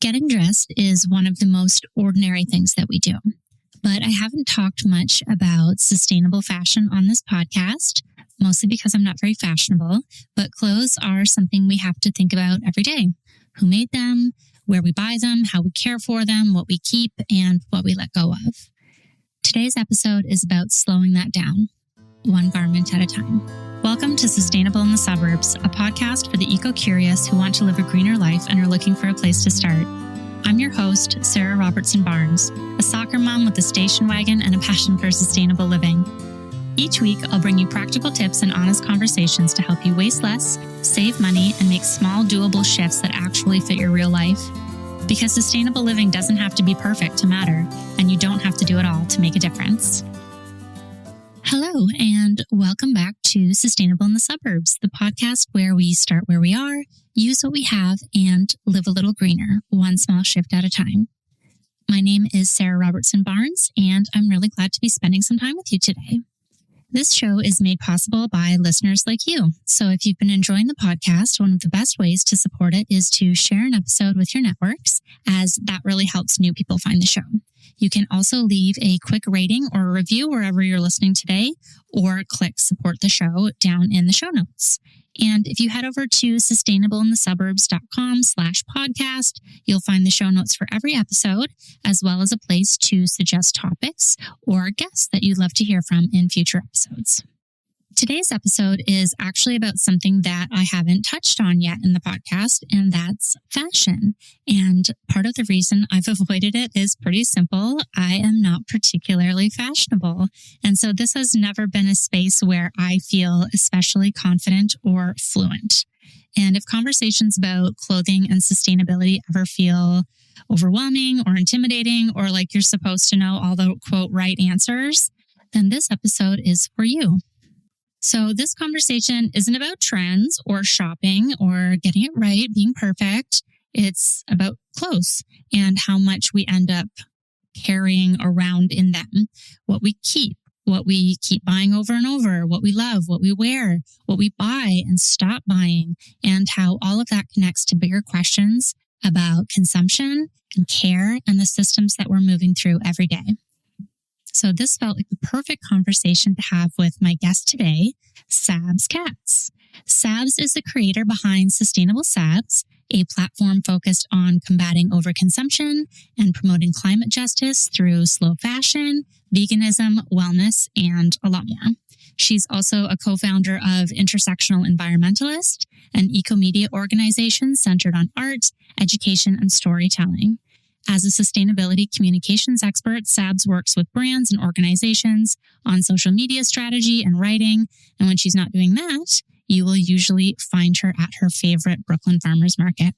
Getting dressed is one of the most ordinary things that we do, but I haven't talked much about sustainable fashion on this podcast, mostly because I'm not very fashionable, but clothes are something we have to think about every day. Who made them, where we buy them, how we care for them, what we keep, and what we let go of. Today's episode is about slowing that down, one garment at a time. Welcome to Sustainable in the Suburbs, a podcast for the eco-curious who want to live a greener life and are looking for a place to start. I'm your host, Sarah Robertson Barnes, a soccer mom with a station wagon and a passion for sustainable living. Each week, I'll bring you practical tips and honest conversations to help you waste less, save money, and make small, doable shifts that actually fit your real life. Because sustainable living doesn't have to be perfect to matter, and you don't have to do it all to make a difference. Hello, and welcome back to Sustainable in the Suburbs, the podcast where we start where we are, use what we have, and live a little greener, one small shift at a time. My name is Sarah Robertson Barnes, and I'm really glad to be spending some time with you today. This show is made possible by listeners like you. So if you've been enjoying the podcast, one of the best ways to support it is to share an episode with your networks, as that really helps new people find the show. You can also leave a quick rating or a review wherever you're listening today, or click support the show down in the show notes. And if you head over to sustainableinthesuburbs.com/podcast, you'll find the show notes for every episode, as well as a place to suggest topics or guests that you'd love to hear from in future episodes. Today's episode is actually about something that I haven't touched on yet in the podcast, and that's fashion. And part of the reason I've avoided it is pretty simple. I am not particularly fashionable. And so this has never been a space where I feel especially confident or fluent. And if conversations about clothing and sustainability ever feel overwhelming or intimidating, or like you're supposed to know all the quote right answers, then this episode is for you. So this conversation isn't about trends or shopping or getting it right, being perfect. It's about clothes and how much we end up carrying around in them, what we keep buying over and over, what we love, what we wear, what we buy and stop buying, and how all of that connects to bigger questions about consumption and care and the systems that we're moving through every day. So this felt like the perfect conversation to have with my guest today, Sabs Katz. Sabs is the creator behind Sustainable Sabs, a platform focused on combating overconsumption and promoting climate justice through slow fashion, veganism, wellness, and a lot more. She's also a co-founder of Intersectional Environmentalist, an eco-media organization centered on art, education, and storytelling. As a sustainability communications expert, Sabs works with brands and organizations on social media strategy and writing. And when she's not doing that, you will usually find her at her favorite Brooklyn Farmers Market.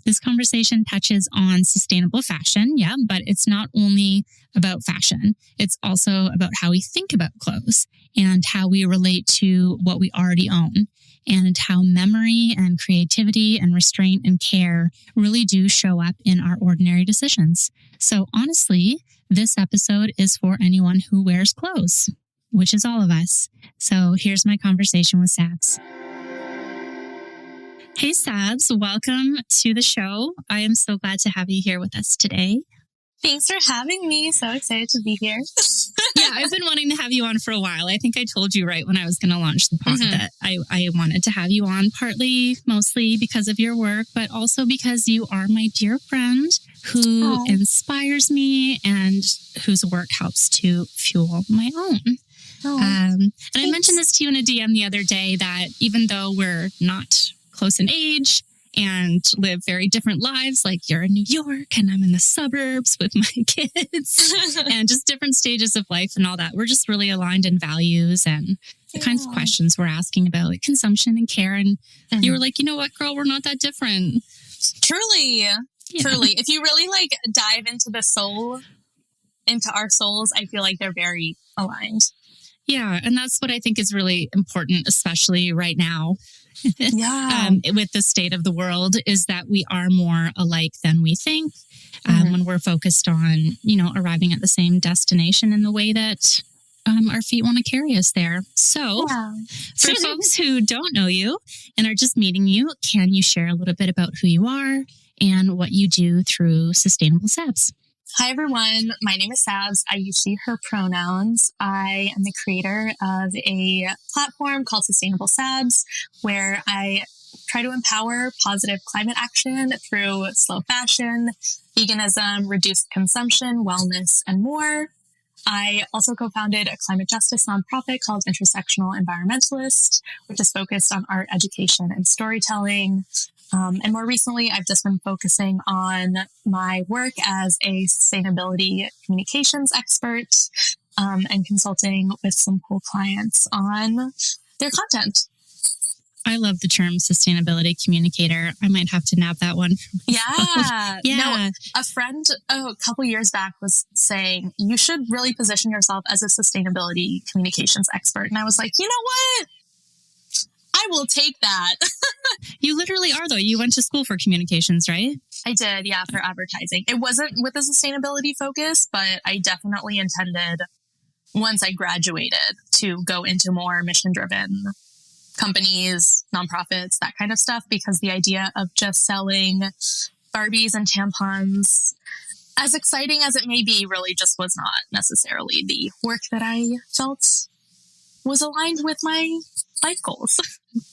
This conversation touches on sustainable fashion, but it's not only about fashion. It's also about how we think about clothes and how we relate to what we already own, and how memory and creativity and restraint and care really do show up in our ordinary decisions. So honestly, this episode is for anyone who wears clothes, which is all of us. So here's my conversation with Sabs. Hey, Sabs, welcome to the show. I am so glad to have you here with us today. Thanks for having me. So excited to be here. Yeah, I've been wanting to have you on for a while. I think I told you right when I was going to launch the pod that I wanted to have you on, mostly because of your work, but also because you are my dear friend who inspires me and whose work helps to fuel my own. And I mentioned this to you in a DM the other day that even though we're not close in age and live very different lives, like you're in New York and I'm in the suburbs with my kids and just different stages of life and all that. We're just really aligned in values and the kinds of questions we're asking about like consumption and care. And you were like, you know what, girl, we're not that different. Truly. If you really dive into our souls, I feel like they're very aligned. Yeah. And that's what I think is really important, especially right now. With the state of the world, is that we are more alike than we think when we're focused on, arriving at the same destination in the way that our feet want to carry us there. So for folks who don't know you and are just meeting you, can you share a little bit about who you are and what you do through Sustainable Sabs. Hi, everyone. My name is Sabs. I use she, her pronouns. I am the creator of a platform called Sustainable Sabs, where I try to empower positive climate action through slow fashion, veganism, reduced consumption, wellness, and more. I also co-founded a climate justice nonprofit called Intersectional Environmentalist, which is focused on art education and storytelling. And more recently, I've just been focusing on my work as a sustainability communications expert and consulting with some cool clients on their content. I love the term sustainability communicator. I might have to nab that one. Yeah. Yeah. No, a friend a couple years back was saying, you should really position yourself as a sustainability communications expert. And I was like, you know what? I will take that. You literally are, though. You went to school for communications, right? I did, yeah, for advertising. It wasn't with a sustainability focus, but I definitely intended, once I graduated, to go into more mission-driven companies, nonprofits, that kind of stuff, because the idea of just selling Barbies and tampons, as exciting as it may be, really just was not necessarily the work that I felt was aligned with my life goals.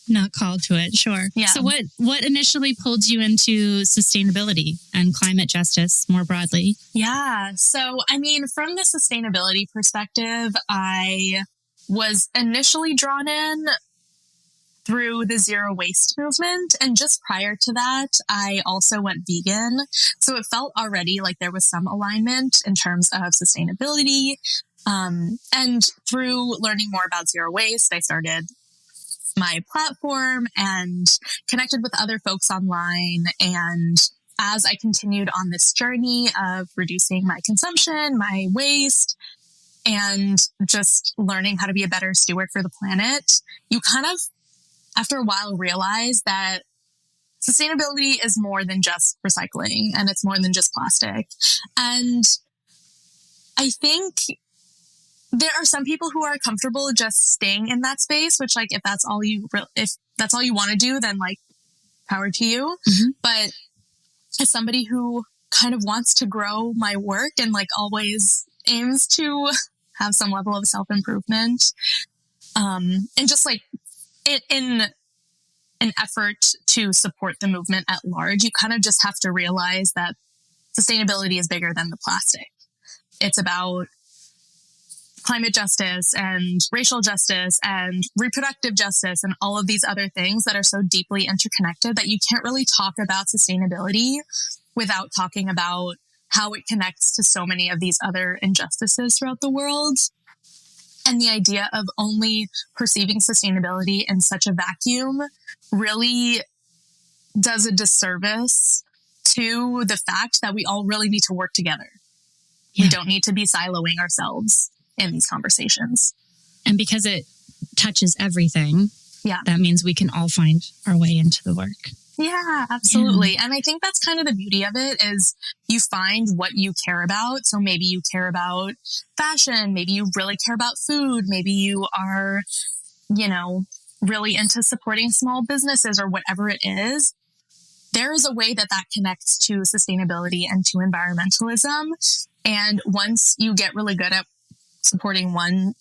Not called to it, sure. Yeah. So what initially pulled you into sustainability and climate justice more broadly? Yeah. So, I mean, from the sustainability perspective, I was initially drawn in through the zero waste movement. And just prior to that, I also went vegan. So it felt already like there was some alignment in terms of sustainability. And through learning more about zero waste, I started my platform and connected with other folks online. And as I continued on this journey of reducing my consumption, my waste, and just learning how to be a better steward for the planet, you kind of, after a while, realize that sustainability is more than just recycling, and it's more than just plastic. And I think there are some people who are comfortable just staying in that space, which, like, if that's all you want to do, then, like, power to you. Mm-hmm. But as somebody who kind of wants to grow my work and, like, always aims to have some level of self-improvement, and just, like, in an effort to support the movement at large, you kind of just have to realize that sustainability is bigger than the plastic. It's about climate justice and racial justice and reproductive justice and all of these other things that are so deeply interconnected that you can't really talk about sustainability without talking about how it connects to so many of these other injustices throughout the world. And the idea of only perceiving sustainability in such a vacuum really does a disservice to the fact that we all really need to work together. Yeah. We don't need to be siloing ourselves in these conversations. And because it touches everything, that means we can all find our way into the work. Yeah, absolutely. Yeah. And I think that's kind of the beauty of it, is you find what you care about. So maybe you care about fashion, maybe you really care about food, maybe you are, really into supporting small businesses or whatever it is. There is a way that connects to sustainability and to environmentalism. And once you get really good at supporting one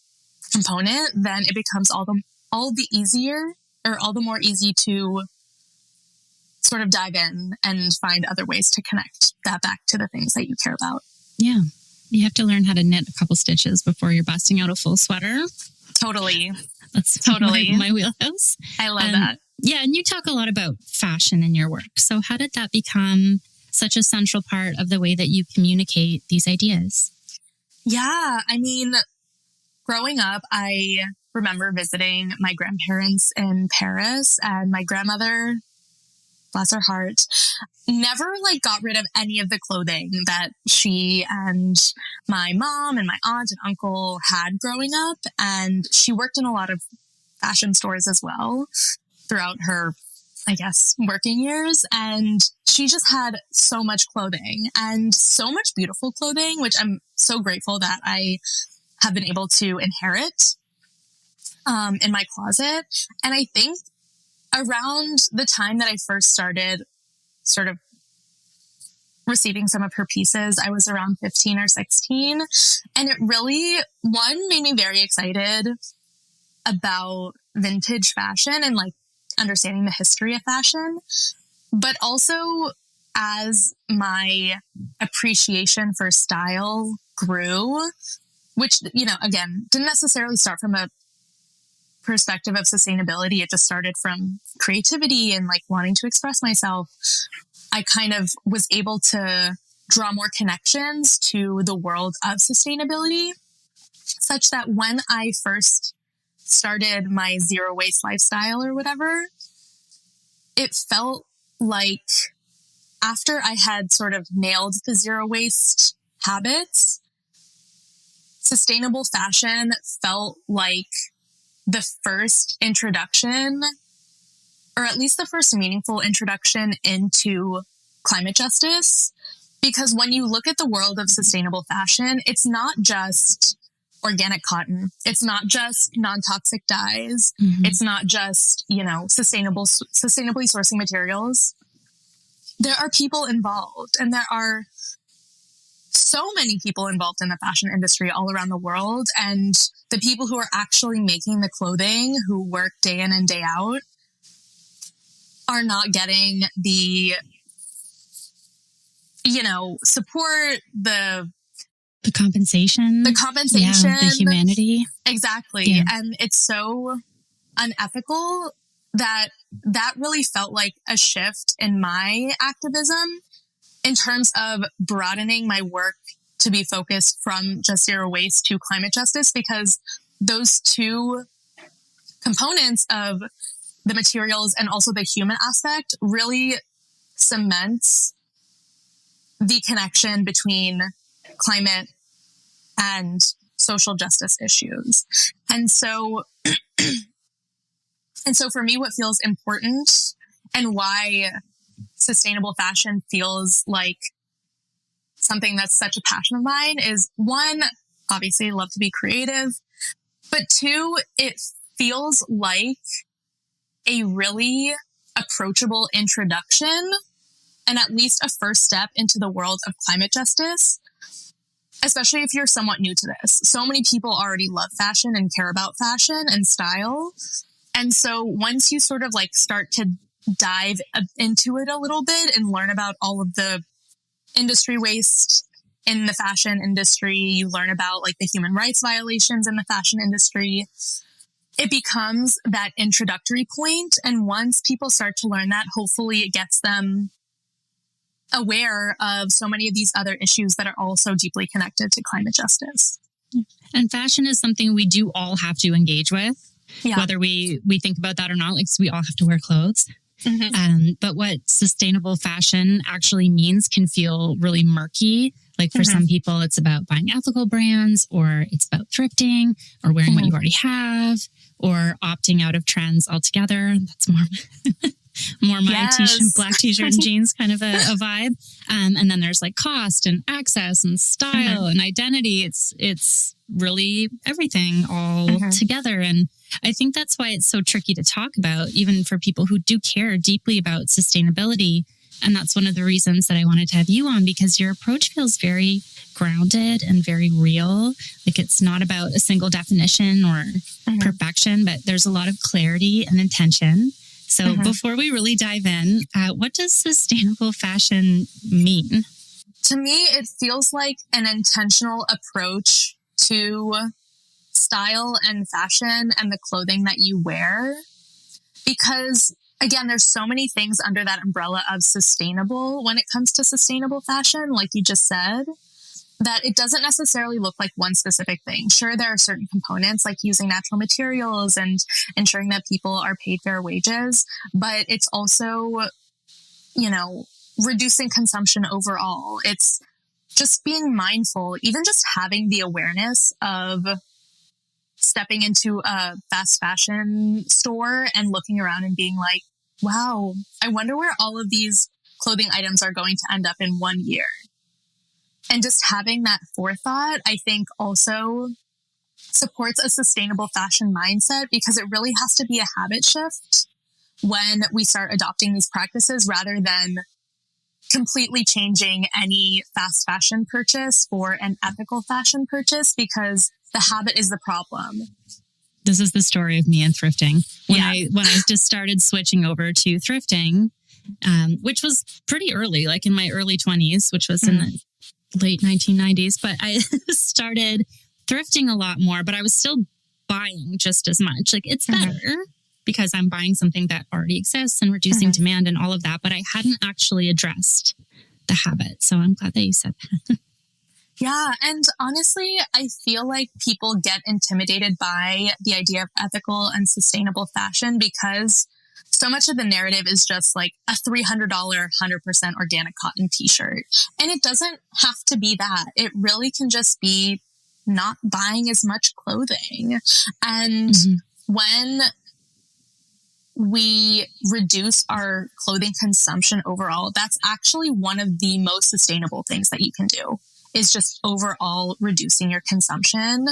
component, then it becomes all the more easy to sort of dive in and find other ways to connect that back to the things that you care about. Yeah. You have to learn how to knit a couple stitches before you're busting out a full sweater. Totally. That's totally my wheelhouse. I love that. Yeah. And you talk a lot about fashion in your work. So how did that become such a central part of the way that you communicate these ideas? Yeah. I mean, growing up, I remember visiting my grandparents in Paris, and my grandmother, bless her heart, never got rid of any of the clothing that she and my mom and my aunt and uncle had growing up. And she worked in a lot of fashion stores as well throughout her, I guess, working years. And she just had so much clothing and so much beautiful clothing, which I'm so grateful that I have been able to inherit in my closet. And I think around the time that I first started sort of receiving some of her pieces. I was around 15 or 16. And it really, one, made me very excited about vintage fashion and like understanding the history of fashion. But also, as my appreciation for style grew, which, you know, again, didn't necessarily start from a perspective of sustainability. It just started from creativity and like wanting to express myself. I kind of was able to draw more connections to the world of sustainability, such that when I first started my zero waste lifestyle or whatever, it felt like after I had sort of nailed the zero waste habits, sustainable fashion felt like the first introduction, or at least the first meaningful introduction into climate justice. Because when you look at the world of sustainable fashion, it's not just organic cotton. It's not just non-toxic dyes. Mm-hmm. It's not just, you know, sustainably sourcing materials. There are people involved, and there are so many people involved in the fashion industry all around the world. And the people who are actually making the clothing, who work day in and day out, are not getting the, you know, support, the compensation. The compensation. Yeah, the humanity. Exactly. Yeah. And it's so unethical that really felt like a shift in my activism in terms of broadening my work to be focused from just zero waste to climate justice, because those two components of the materials and also the human aspect really cements the connection between climate and social justice issues. And so for me, what feels important and why sustainable fashion feels like something that's such a passion of mine is, one, obviously I love to be creative, but two, it feels like a really approachable introduction and at least a first step into the world of climate justice, especially if you're somewhat new to this. So many people already love fashion and care about fashion and style. And so once you sort of like start to dive into it a little bit and learn about all of the industry waste in the fashion industry, you learn about like the human rights violations in the fashion industry, it becomes that introductory point. And once people start to learn that, hopefully it gets them aware of so many of these other issues that are also deeply connected to climate justice. And fashion is something we do all have to engage with, whether we think about that or not. Like, so we all have to wear clothes. Mm-hmm. But what sustainable fashion actually means can feel really murky. Like for some people, it's about buying ethical brands, or it's about thrifting, or wearing what you already have, or opting out of trends altogether. That's more my black t-shirt and jeans kind of a vibe. And then there's like cost and access and style and identity. It's really everything all together. And I think that's why it's so tricky to talk about, even for people who do care deeply about sustainability. And that's one of the reasons that I wanted to have you on, because your approach feels very grounded and very real. Like, it's not about a single definition or perfection, but there's a lot of clarity and intention. So before we really dive in, what does sustainable fashion mean? To me, it feels like an intentional approach to style and fashion and the clothing that you wear. Because, again, there's so many things under that umbrella of sustainable when it comes to sustainable fashion, like you just said, that it doesn't necessarily look like one specific thing. Sure, there are certain components like using natural materials and ensuring that people are paid fair wages, but it's also, you know, reducing consumption overall. It's just being mindful, even just having the awareness of stepping into a fast fashion store and looking around and being like, wow, I wonder where all of these clothing items are going to end up in 1 year. And just having that forethought, I think, also supports a sustainable fashion mindset, because it really has to be a habit shift when we start adopting these practices, rather than completely changing any fast fashion purchase for an ethical fashion purchase because the habit is the problem. This is the story of me and thrifting. When I just started switching over to thrifting, which was pretty early, like in my early 20s, which was in the late 1990s, but I started thrifting a lot more, but I was still buying just as much. Like it's better because I'm buying something that already exists and reducing demand and all of that, but I hadn't actually addressed the habit. So I'm glad that you said that. Yeah. And honestly, I feel like people get intimidated by the idea of ethical and sustainable fashion because so much of the narrative is just like a $300, 100% organic cotton t-shirt. And it doesn't have to be that. It really can just be not buying as much clothing. And when we reduce our clothing consumption overall, that's actually one of the most sustainable things that you can do. Is just overall reducing your consumption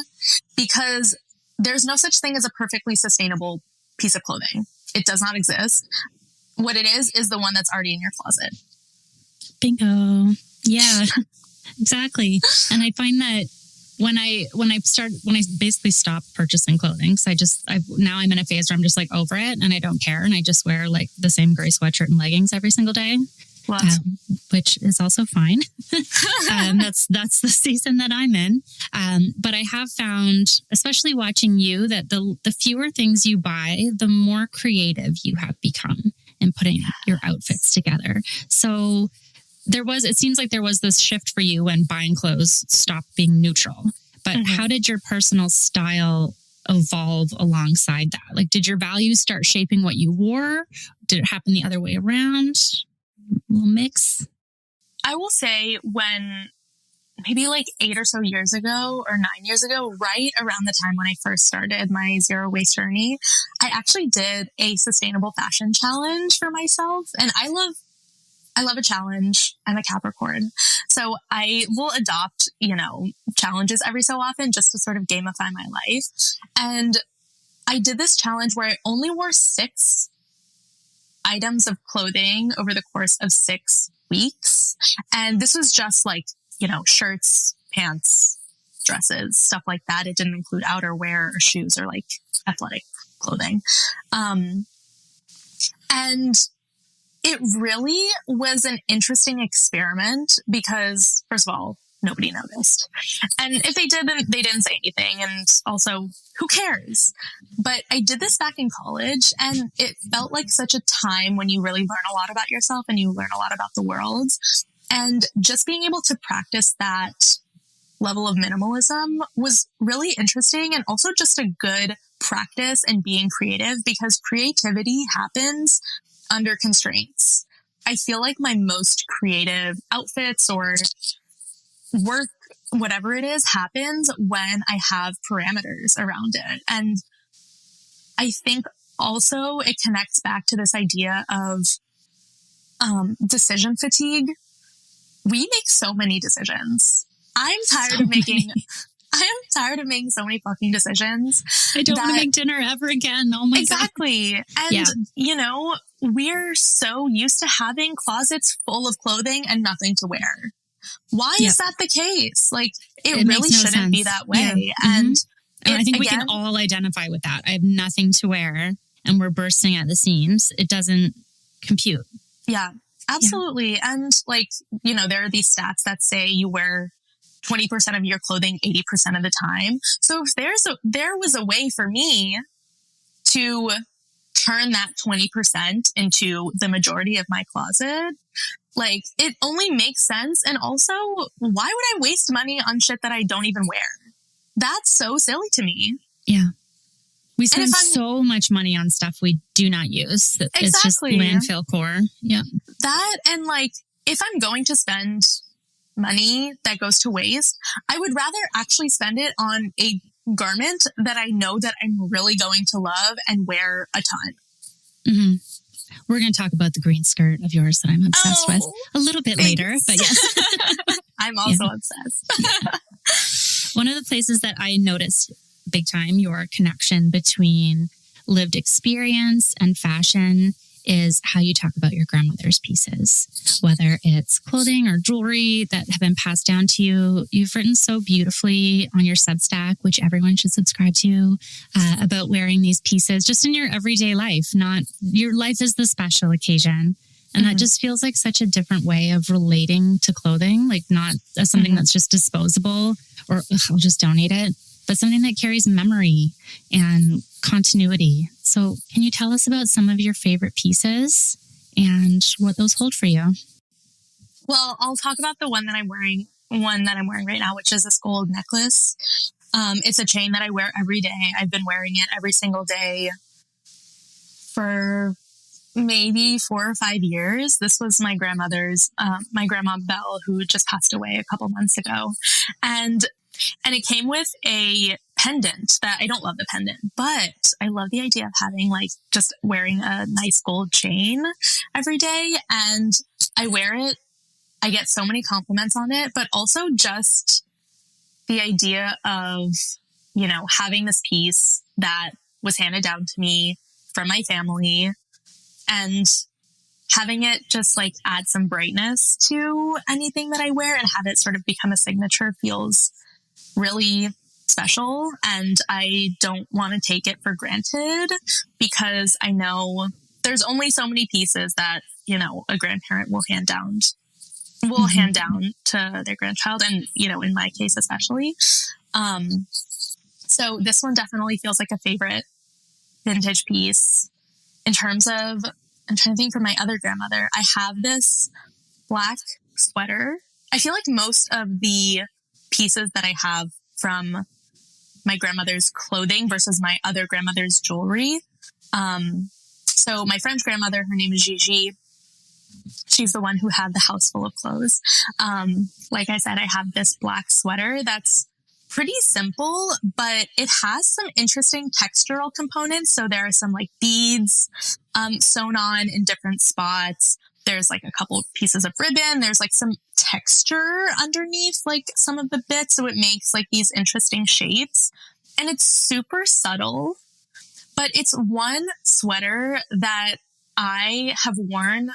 because there's no such thing as a perfectly sustainable piece of clothing. It does not exist. What it is the one that's already in your closet. Bingo. Yeah, exactly. And I find that when I basically stopped purchasing clothing, so now I'm in a phase where I'm just like over it and I don't care. And I just wear like the same gray sweatshirt and leggings every single day. Which is also fine. That's the season that I'm in. But I have found, especially watching you, that the fewer things you buy, the more creative you have become in putting your outfits together. So it seems like there was this shift for you when buying clothes stopped being neutral. But how did your personal style evolve alongside that? Like, did your values start shaping what you wore? Did it happen the other way around? Little mix. I will say when maybe like 8 or so years ago or 9 years ago, right around the time when I first started my zero waste journey, I actually did a sustainable fashion challenge for myself. And I love a challenge. I'm a Capricorn. So I will adopt, challenges every so often just to sort of gamify my life. And I did this challenge where I only wore 6 items of clothing over the course of 6 weeks. And this was just like, shirts, pants, dresses, stuff like that. It didn't include outerwear or shoes or like athletic clothing. And it really was an interesting experiment because, first of all, nobody noticed. And if they did, then they didn't say anything. And also, who cares? But I did this back in college and it felt like such a time when you really learn a lot about yourself and you learn a lot about the world. And just being able to practice that level of minimalism was really interesting and also just a good practice in being creative because creativity happens under constraints. I feel like my most creative outfits or work, whatever it is, happens when I have parameters around it. And I think also it connects back to this idea of decision fatigue. We make so many decisions. I'm tired of making so many fucking decisions. I don't want to make dinner ever again. Oh my God. Exactly. And, we're so used to having closets full of clothing and nothing to wear. Why is that the case? Like, it really shouldn't be that way. Yeah. And I think we can all identify with that. I have nothing to wear and we're bursting at the seams. It doesn't compute. Yeah, absolutely. Yeah. And there are these stats that say you wear 20% of your clothing 80% of the time. So if there was a way for me to turn that 20% into the majority of my closet, like, it only makes sense. And also, why would I waste money on shit that I don't even wear? That's so silly to me. Yeah. We spend so much money on stuff we do not use. Exactly. It's just landfill core. Yeah. That, and if I'm going to spend money that goes to waste, I would rather actually spend it on a garment that I know that I'm really going to love and wear a ton. Mm-hmm. We're going to talk about the green skirt of yours that I'm obsessed with a little bit later, but yes. I'm also obsessed. Yeah. One of the places that I noticed big time your connection between lived experience and fashion is how you talk about your grandmother's pieces, whether it's clothing or jewelry that have been passed down to you. You've written so beautifully on your Substack, which everyone should subscribe to, about wearing these pieces just in your everyday life. Not your life is the special occasion. And that just feels like such a different way of relating to clothing, like not as something that's just disposable or I'll just donate it, but something that carries memory and continuity. So can you tell us about some of your favorite pieces and what those hold for you? Well, I'll talk about the one that I'm wearing right now, which is this gold necklace. It's a chain that I wear every day. I've been wearing it every single day for maybe 4 or 5 years. This was my grandmother's, my grandma Belle, who just passed away a couple months ago. And it came with a pendant that I don't love the pendant, but I love the idea of having like just wearing a nice gold chain every day. And I wear it. I get so many compliments on it, but also just the idea of, you know, having this piece that was handed down to me from my family and having it just like add some brightness to anything that I wear and have it sort of become a signature feels really special. And I don't want to take it for granted because I know there's only so many pieces that, you know, a grandparent will hand down to their grandchild. And, you know, in my case, especially. So this one definitely feels like a favorite vintage piece. In terms of, I'm trying to think for my other grandmother, I have this black sweater. I feel like most of the pieces that I have from my grandmother's clothing versus my other grandmother's jewelry. So my French grandmother, her name is Gigi. She's the one who had the house full of clothes. Like I said, I have this black sweater that's pretty simple, but it has some interesting textural components. So there are some like beads sewn on in different spots. There's like a couple pieces of ribbon. There's like some texture underneath like some of the bits. So it makes like these interesting shapes. And it's super subtle, but it's one sweater that I have worn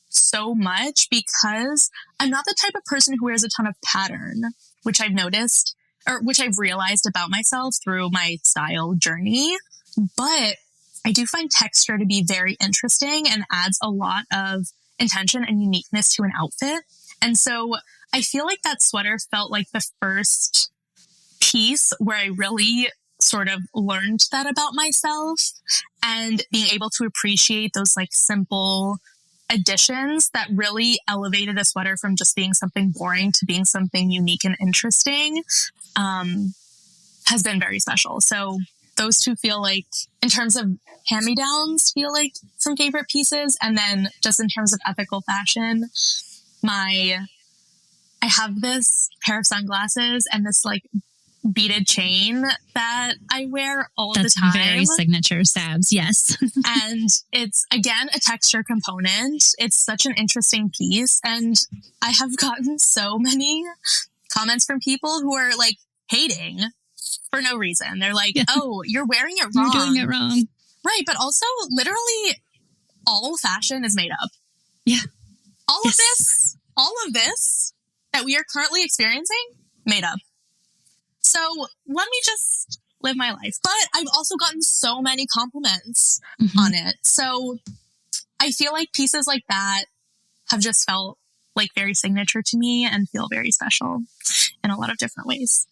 so much because I'm not the type of person who wears a ton of pattern, which I've noticed or which I've realized about myself through my style journey. But I do find texture to be very interesting and adds a lot of intention and uniqueness to an outfit. And so I feel like that sweater felt like the first piece where I really sort of learned that about myself and being able to appreciate those like simple additions that really elevated a sweater from just being something boring to being something unique and interesting has been very special. So those two feel like, in terms of hand-me-downs, feel like some favorite pieces. And then just in terms of ethical fashion, I have this pair of sunglasses and this like beaded chain that I wear all the time. That's very signature Sabs, yes. And it's, again, a texture component. It's such an interesting piece. And I have gotten so many comments from people who are like hating for no reason. They're like, oh, you're wearing it wrong. You're doing it wrong. Right. But also, literally, all fashion is made up. Yeah. All of this that we are currently experiencing, made up. So let me just live my life. But I've also gotten so many compliments on it. So I feel like pieces like that have just felt like very signature to me and feel very special in a lot of different ways.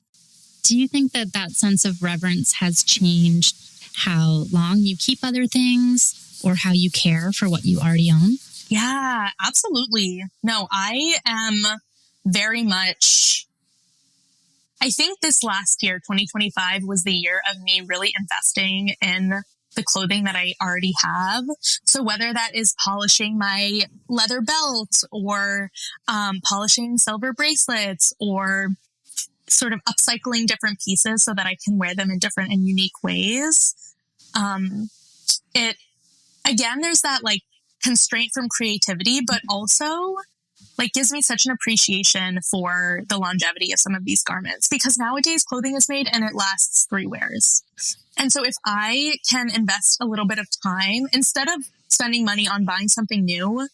Do you think that that sense of reverence has changed how long you keep other things or how you care for what you already own? Yeah, absolutely. No, I am very much, I think this last year, 2025, was the year of me really investing in the clothing that I already have. So whether that is polishing my leather belt or polishing silver bracelets or sort of upcycling different pieces so that I can wear them in different and unique ways. Again, there's that like constraint from creativity, but also like gives me such an appreciation for the longevity of some of these garments, because nowadays clothing is made and it lasts 3 wears. And so if I can invest a little bit of time instead of spending money on buying something new,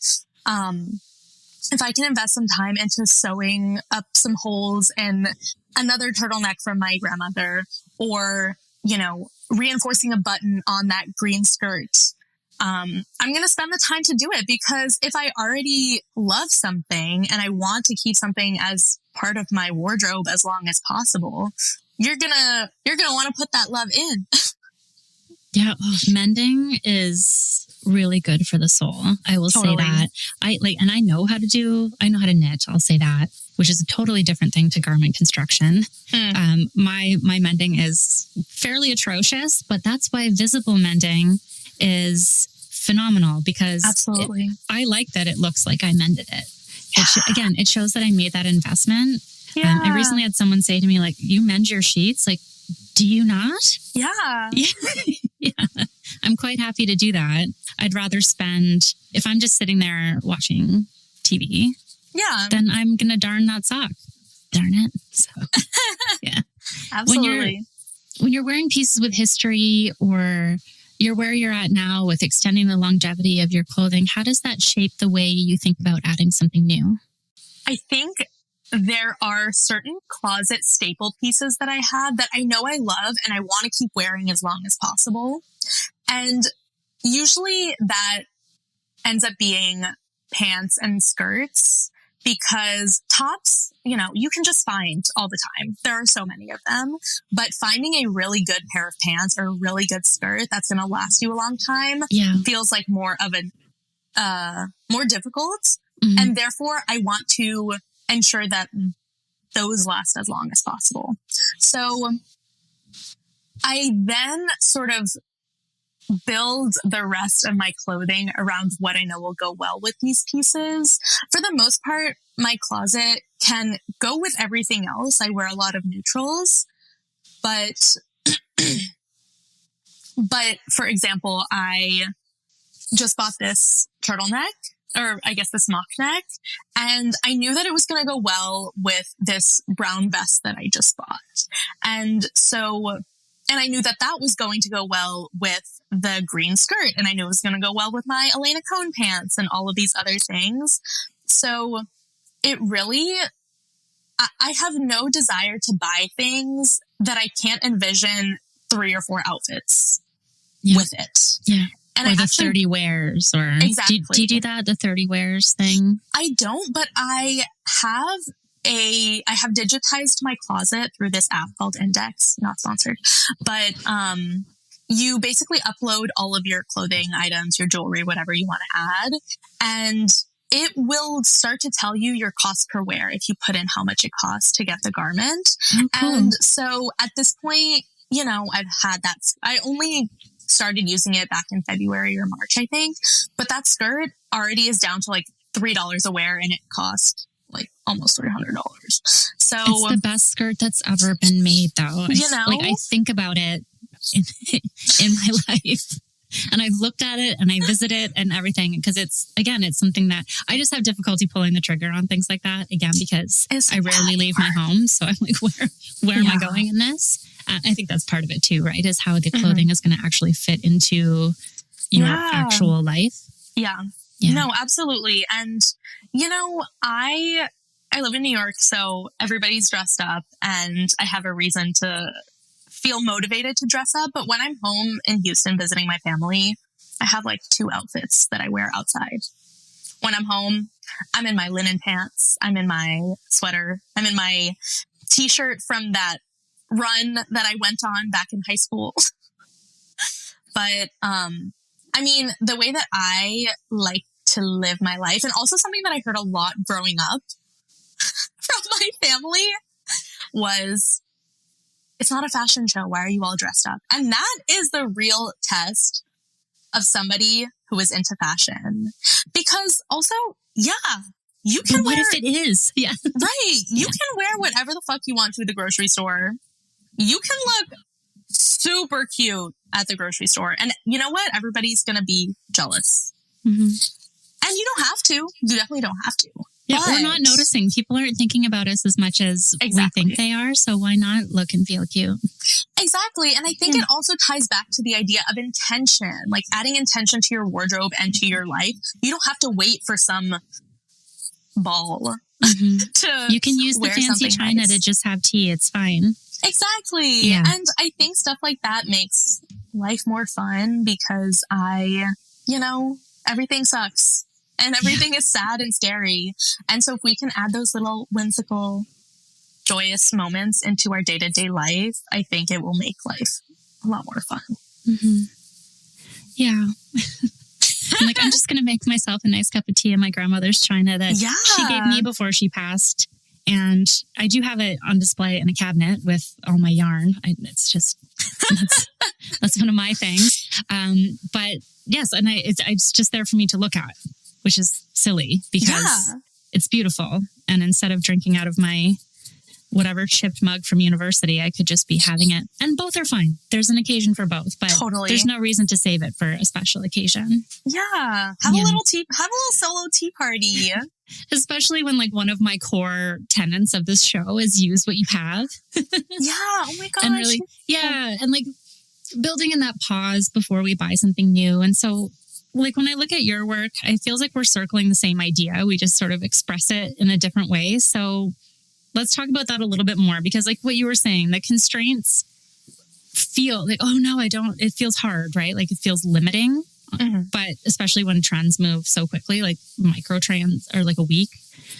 if I can invest some time into sewing up some holes in another turtleneck from my grandmother, or, you know, reinforcing a button on that green skirt, I'm going to spend the time to do it, because if I already love something and I want to keep something as part of my wardrobe as long as possible, you're going to want to put that love in. Yeah. Mending is really good for the soul. I will say that. And I know how to knit. I'll say that, which is a totally different thing to garment construction. My mending is fairly atrocious, but that's why visible mending is phenomenal, because absolutely, I like that it looks like I mended it. Again, it shows that I made that investment. Yeah. I recently had someone say to me, like, you mend your sheets? Like, do you not? Yeah. Yeah. I'm quite happy to do that. I'd rather spend, if I'm just sitting there watching TV, then I'm going to darn that sock. Darn it. So, yeah. Absolutely. When you're wearing pieces with history, or you're where you're at now with extending the longevity of your clothing, how does that shape the way you think about adding something new? I think there are certain closet staple pieces that I have that I know I love and I want to keep wearing as long as possible. And usually that ends up being pants and skirts, because tops, you know, you can just find all the time. There are so many of them, but finding a really good pair of pants or a really good skirt that's going to last you a long time feels like more of more difficult. Mm-hmm. And therefore I want to ensure that those last as long as possible. So I then sort of build the rest of my clothing around what I know will go well with these pieces. For the most part, my closet can go with everything else. I wear a lot of neutrals, but for example, I just bought this turtleneck, or I guess this mock neck, and I knew that it was going to go well with this brown vest that I just bought. And I knew that that was going to go well with the green skirt, and I knew it was going to go well with my Elena Cohn pants and all of these other things. So it really, I have no desire to buy things that I can't envision 3 or 4 outfits with it. Yeah. And or the 30 wears, or exactly. Do you do that, the 30 wears thing? I don't, but I have digitized my closet through this app called Index, not sponsored, but you basically upload all of your clothing items, your jewelry, whatever you want to add, and it will start to tell you your cost per wear if you put in how much it costs to get the garment. Oh, cool. And so at this point, you know, I've had that. I only started using it back in February or March, I think, but that skirt already is down to like $3 a wear, and it cost like almost $300. So it's the best skirt that's ever been made, though. I think about it in my life, and I've looked at it and I visit it and everything, because it's something that I just have difficulty pulling the trigger on things like that, again, because I rarely leave my home. So I'm like, where am I going in this? I think that's part of it too, right? Is how the clothing is going to actually fit into your actual life. Yeah. No, absolutely. And, you know, I live in New York, so everybody's dressed up and I have a reason to feel motivated to dress up. But when I'm home in Houston visiting my family, I have like 2 outfits that I wear outside. When I'm home, I'm in my linen pants. I'm in my sweater. I'm in my t-shirt from that run that I went on back in high school. But, I mean, the way that I like to live my life, and also something that I heard a lot growing up from my family, was, it's not a fashion show. Why are you all dressed up? And that is the real test of somebody who is into fashion. Because also, you can what if it is? Yeah. Right. You can wear whatever the fuck you want to the grocery store. You can look super cute at the grocery store. And you know what? Everybody's going to be jealous. Mm-hmm. And you don't have to. You definitely don't have to. Yeah, we're not noticing. People aren't thinking about us as much as we think they are. So why not look and feel cute? Exactly. And I think it also ties back to the idea of intention, like adding intention to your wardrobe and to your life. You don't have to wait for some ball to You can use the fancy china to just have tea. It's fine. Exactly. Yeah. And I think stuff like that makes life more fun because everything sucks and everything is sad and scary. And so if we can add those little whimsical, joyous moments into our day-to-day life, I think it will make life a lot more fun. Yeah. I'm just going to make myself a nice cup of tea in my grandmother's china that she gave me before she passed. And I do have it on display in a cabinet with all my yarn. That's one of my things. But yes, and it's just there for me to look at, which is silly because it's beautiful. And instead of drinking out of my whatever chipped mug from university, I could just be having it. And both are fine. There's an occasion for both, but there's no reason to save it for a special occasion. Yeah. Have a little solo tea party. Especially when one of my core tenets of this show is use what you have. Oh my gosh. And really, and building in that pause before we buy something new. And so when I look at your work, it feels like we're circling the same idea. We just sort of express it in a different way. So let's talk about that a little bit more because what you were saying, the constraints feel oh no, I don't, it feels hard, right? It feels limiting. But especially when trends move so quickly, micro trends are a week.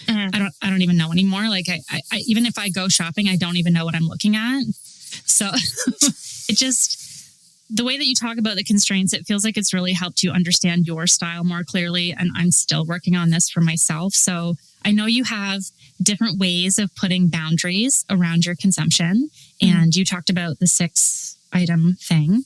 I don't even know anymore. I even if I go shopping, I don't even know what I'm looking at. So it just, the way that you talk about the constraints, it feels like it's really helped you understand your style more clearly. And I'm still working on this for myself. So I know you have different ways of putting boundaries around your consumption. And you talked about the 6-item thing.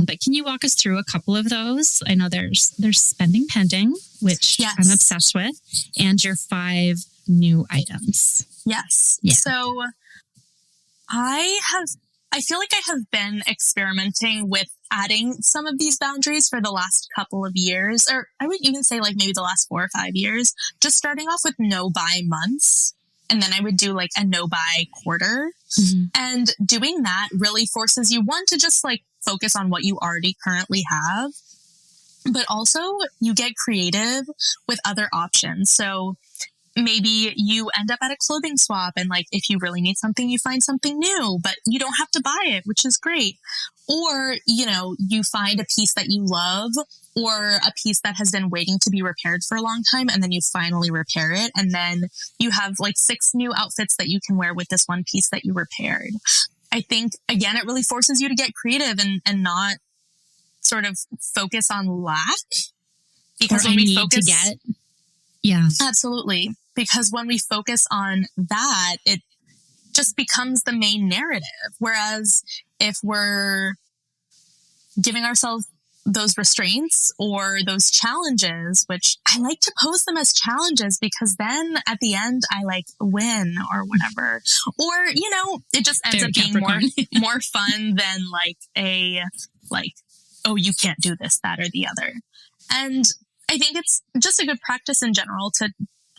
But can you walk us through a couple of those? I know there's spending pending, which I'm obsessed with, and your 5 new items. Yes. Yeah. So I feel like I have been experimenting with adding some of these boundaries for the last couple of years, or I would even say maybe the last 4 or 5 years, just starting off with no buy months. And then I would do a no buy quarter. And doing that really forces you, one, to just focus on what you already currently have, but also you get creative with other options. So maybe you end up at a clothing swap and if you really need something, you find something new, but you don't have to buy it, which is great. Or, you find a piece that you love or a piece that has been waiting to be repaired for a long time. And then you finally repair it. And then you have 6 new outfits that you can wear with this one piece that you repaired. I think, again, it really forces you to get creative and not sort of focus on lack. Because when we focus, absolutely. Because when we focus on that, it just becomes the main narrative. Whereas if we're giving ourselves those restraints or those challenges, which I like to pose them as challenges because then at the end I win or whatever, or, it just ends up being more fun than oh, you can't do this, that, or the other. And I think it's just a good practice in general to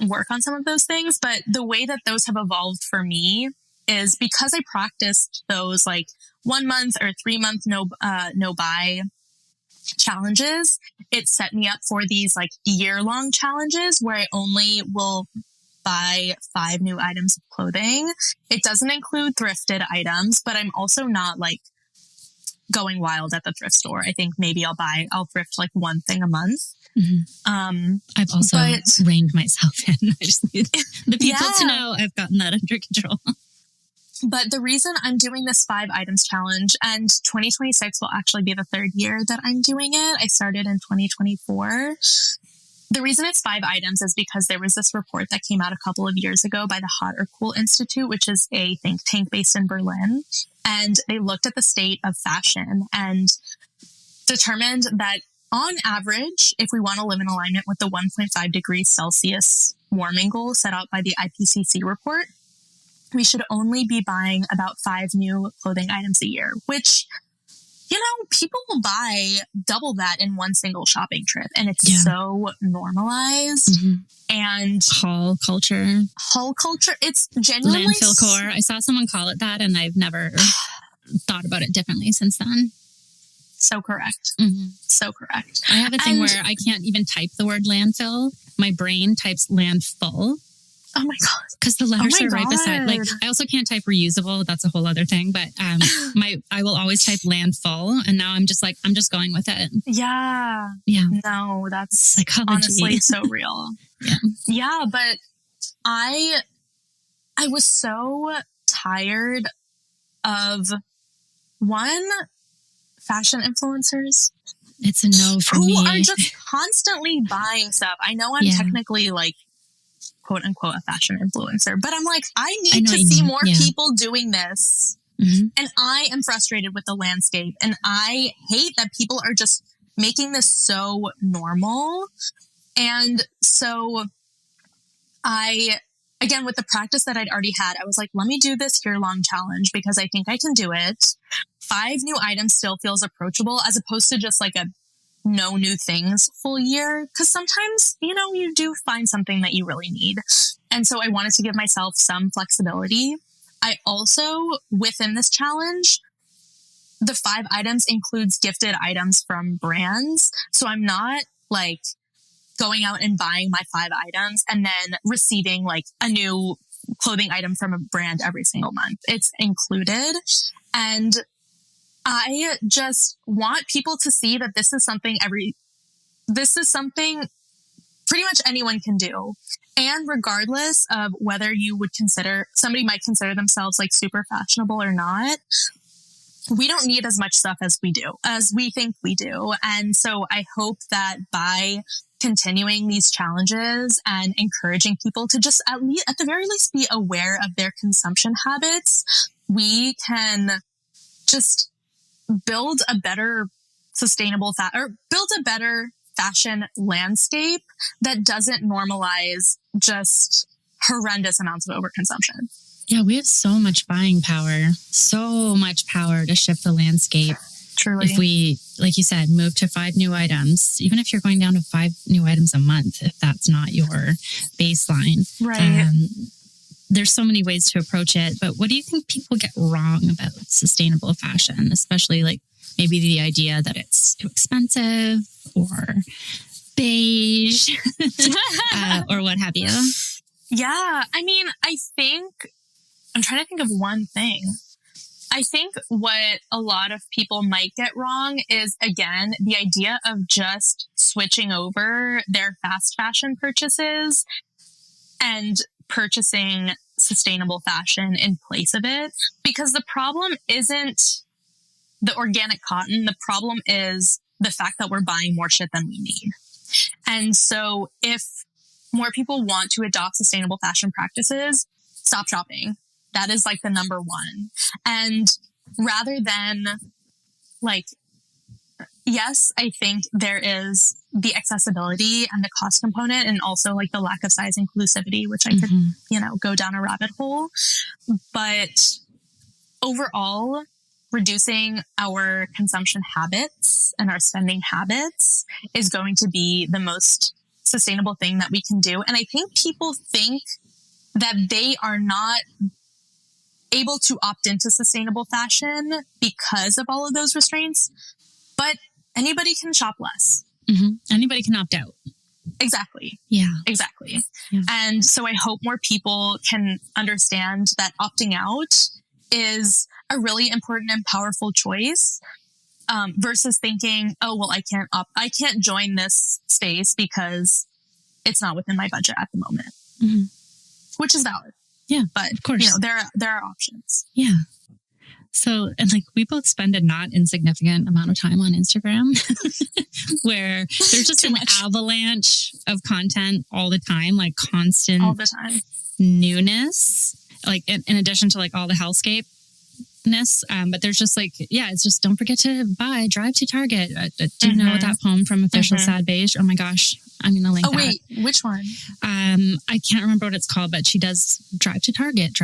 work on some of those things. But the way that those have evolved for me is because I practiced those 1 month or 3 month no buy challenges, it set me up for these year-long challenges where I only will buy 5 new items of clothing. It doesn't include thrifted items, but I'm also not going wild at the thrift store. I think maybe I'll thrift 1 thing a month. I've also reined myself in. I just need the people to know I've gotten that under control. But the reason I'm doing this 5 items challenge, and 2026 will actually be the 3rd year that I'm doing it. I started in 2024. The reason it's 5 items is because there was this report that came out a couple of years ago by the Hot or Cool Institute, which is a think tank based in Berlin. And they looked at the state of fashion and determined that on average, if we want to live in alignment with the 1.5 degrees Celsius warming goal set out by the IPCC report, we should only be buying about 5 new clothing items a year, which people will buy double that in one single shopping trip, and it's so normalized. And Haul culture, it's genuinely landfill core. I saw someone call it that, and I've never thought about it differently since then. So correct. So correct. I have a thing where I can't even type the word landfill. My brain types landfull. Oh my God. Because the letters are right beside. Like, I also can't type reusable. That's a whole other thing. But I will always type landfull. And now I'm just going with it. Yeah. Yeah. No, that's psychology. Honestly so real. Yeah. Yeah. But I was so tired of fashion influencers. It's a no for me. Who are just constantly buying stuff. I know I'm technically like, quote unquote, a fashion influencer, but I'm like, I need to see more people doing this. And I am frustrated with the landscape, and I hate that people are just making this so normal. And so again, with the practice that I'd already had, I was like, let me do this year-long challenge because I think I can do it. 5 new items still feels approachable as opposed to just like a no new things full year. Because sometimes, you do find something that you really need. And so I wanted to give myself some flexibility. I also, within this challenge, the 5 items includes gifted items from brands. So I'm not like going out and buying my 5 items and then receiving like a new clothing item from a brand every single month. It's included. And I just want people to see that this is something pretty much anyone can do. And regardless of whether somebody might consider themselves like super fashionable or not, we don't need as much stuff as we think we do. And so I hope that by continuing these challenges and encouraging people to just at the very least be aware of their consumption habits, we can just build a better build a better fashion landscape that doesn't normalize just horrendous amounts of overconsumption. Yeah, we have so much buying power, to shift the landscape. Truly. If we, like you said, move to 5 new items, even if you're going down to 5 new items a month, if that's not your baseline. Right. There's so many ways to approach it, but what do you think people get wrong about sustainable fashion, especially like maybe the idea that it's too expensive or beige or what have you? Yeah. I mean, I'm trying to think of one thing. I think what a lot of people might get wrong is, again, the idea of just switching over their fast fashion purchases and purchasing sustainable fashion in place of it. Because the problem isn't the organic cotton. The problem is the fact that we're buying more shit than we need. And so if more people want to adopt sustainable fashion practices, stop shopping. That is like the number one. And rather than like, yes, I think there is the accessibility and the cost component, and also like the lack of size inclusivity, which I could, go down a rabbit hole. But overall, reducing our consumption habits and our spending habits is going to be the most sustainable thing that we can do. And I think people think that they are not able to opt into sustainable fashion because of all of those restraints, but anybody can shop less. Anybody can opt out. Exactly. Yeah. Exactly. Yeah. And so I hope more people can understand that opting out is a really important and powerful choice, versus thinking, oh, well, I can't join this space because it's not within my budget at the moment, which is valid. Yeah, but of course, there are options. Yeah. So, and like we both spend a not insignificant amount of time on Instagram where there's just an avalanche of content all the time, like constant all the time newness, like in addition to like all the hellscapeness. But there's just like, it's just don't forget to drive to Target. Do you know that poem from Official Sad Beige? Oh my gosh. I'm going to link that. Oh, wait, which one? I can't remember what it's called, but she does drive to Target.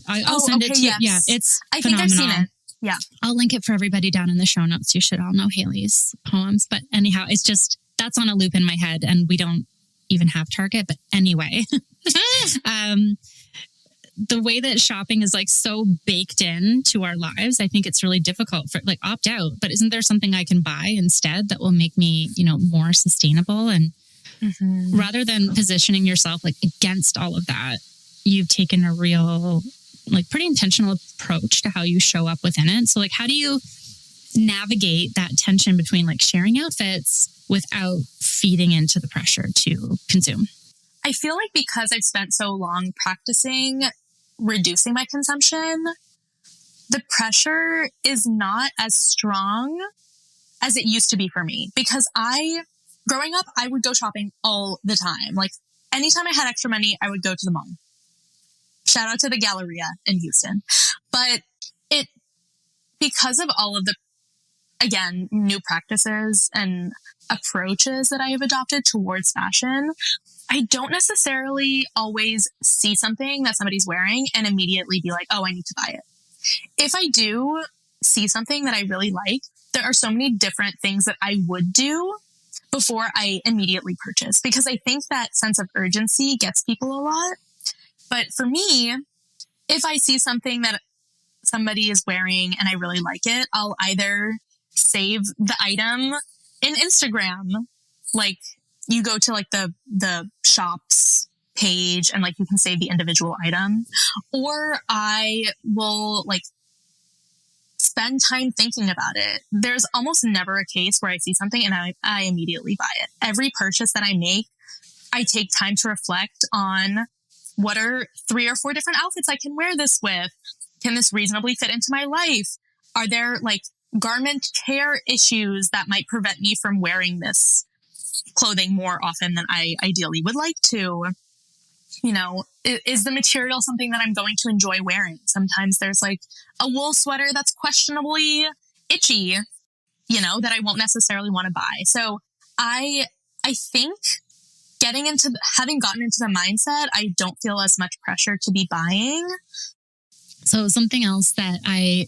I'll send it to you. Yes. Yeah, it's I phenomenal. think I've seen it. Yeah. I'll link it for everybody down in the show notes. You should all know Haley's poems. But anyhow, it's just, that's on a loop in my head and we don't even have Target. But anyway, the way that shopping is like so baked into our lives, I think it's really difficult for like opt out. But isn't there something I can buy instead that will make me, more sustainable? And rather than positioning yourself like against all of that, you've taken a real, like pretty intentional approach to how you show up within it. So like, how do you navigate that tension between like sharing outfits without feeding into the pressure to consume? I feel like because I've spent so long practicing reducing my consumption, the pressure is not as strong as it used to be for me. Because growing up, I would go shopping all the time. Like anytime I had extra money, I would go to the mall. Shout out to the Galleria in Houston. But because of all of the, again, new practices and approaches that I have adopted towards fashion, I don't necessarily always see something that somebody's wearing and immediately be like, oh, I need to buy it. If I do see something that I really like, there are so many different things that I would do before I immediately purchase, because I think that sense of urgency gets people a lot. But for me, if I see something that somebody is wearing and I really like it, I'll either save the item in Instagram, like you go to like the shops page and like you can save the individual item, or I will like spend time thinking about it. There's almost never a case where I see something and I immediately buy it. Every purchase that I make, I take time to reflect on what are 3 or 4 different outfits I can wear this with. Can this reasonably fit into my life? Are there like garment care issues that might prevent me from wearing this clothing more often than I ideally would like to? Is the material something that I'm going to enjoy wearing? Sometimes there's like a wool sweater that's questionably itchy, that I won't necessarily want to buy. So I think having gotten into the mindset, I don't feel as much pressure to be buying. So something else that I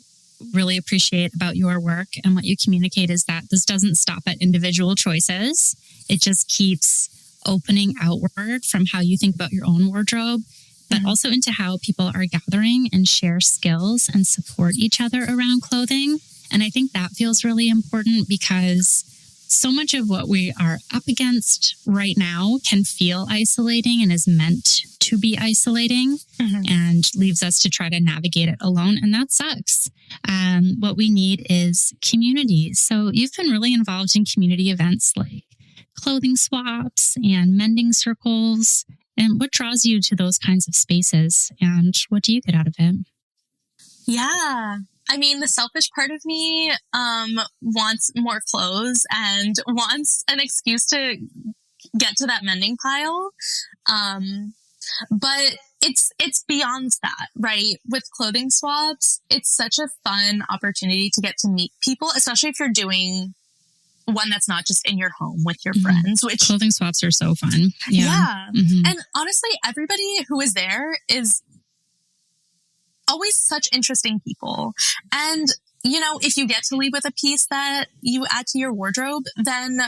really appreciate about your work and what you communicate is that this doesn't stop at individual choices. It just keeps opening outward from how you think about your own wardrobe, but also into how people are gathering and share skills and support each other around clothing. And I think that feels really important because so much of what we are up against right now can feel isolating and is meant to be isolating and leaves us to try to navigate it alone. And that sucks. What we need is community. So you've been really involved in community events like clothing swaps and mending circles. And what draws you to those kinds of spaces and what do you get out of it? Yeah. I mean, the selfish part of me wants more clothes and wants an excuse to get to that mending pile. But it's beyond that, right? With clothing swaps, it's such a fun opportunity to get to meet people, especially if you're doing one that's not just in your home with your friends, which clothing swaps are so fun. Yeah. And honestly, everybody who is there is always such interesting people. And, if you get to leave with a piece that you add to your wardrobe, then